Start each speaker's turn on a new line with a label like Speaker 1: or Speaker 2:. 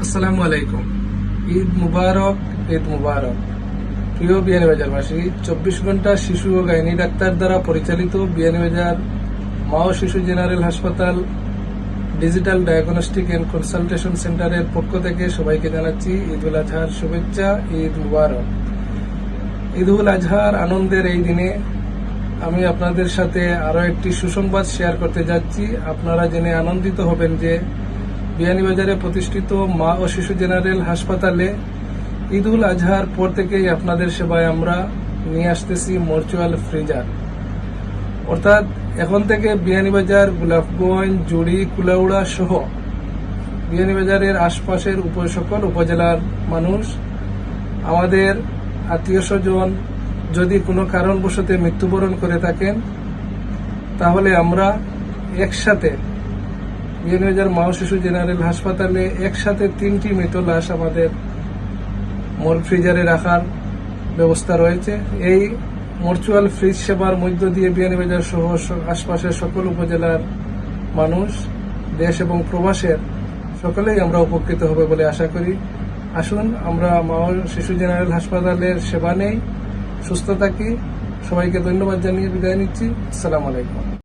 Speaker 1: আসসালামু আলাইকুম। ঈদ মুবারক, ঈদ মুবারক। প্রিয় বিয়ানীবাজারবাসী, 24 ঘন্টা শিশু ও গাইনি ডাক্তার দ্বারা পরিচালিত বিয়ানীবাজার মা ও শিশু জেনারেল হাসপাতাল ডিজিটাল ডায়াগনস্টিক এন্ড কনসালটেশন সেন্টারের পক্ষ থেকে সবাইকে জানাচ্ছি ঈদ উল আজহার শুভেচ্ছা, ঈদ মুবারক। ঈদ উল আজহার আনন্দের এই দিনে আমি আপনাদের সাথে আরো একটি সুসংবাদ শেয়ার করতে যাচ্ছি। আপনারা জেনে আনন্দিত হবেন যে বিয়ানীবাজারে প্রতিষ্ঠিত মা ও শিশু জেনারেল হাসপাতালে ঈদ উল আজহার পর থেকেই আপনাদের সেবায় আমরা নিয়ে আসতেছি মরচুয়াল ফ্রিজার। অর্থাৎ এখন থেকে বিয়ানীবাজার, গোলাপগঞ্জ, জুড়ি, কুলাউড়া সহ বিয়ানীবাজারের আশপাশের সকল উপজেলার মানুষ, আমাদের আত্মীয় স্বজন যদি কোনো কারণবশত মৃত্যুবরণ করে থাকেন, তাহলে আমরা একসাথে বিয়ানীবাজার মা ও শিশু জেনারেল হাসপাতালে একসাথে 3টি মৃত লাশ আমাদের ফ্রিজারে রাখার ব্যবস্থা রয়েছে। এই মরচুয়াল ফ্রিজ সেবার মধ্য দিয়ে বিয়ানীবাজার সহ আশপাশের সকল উপজেলার মানুষ, দেশ এবং প্রবাসের সকলেই আমরা উপকৃত হবে বলে আশা করি। আসুন আমরা মা ও শিশু জেনারেল হাসপাতালের সেবা নেই, সুস্থ থাকি। সবাইকে ধন্যবাদ জানিয়ে বিদায় নিচ্ছি। আসসালামু আলাইকুম।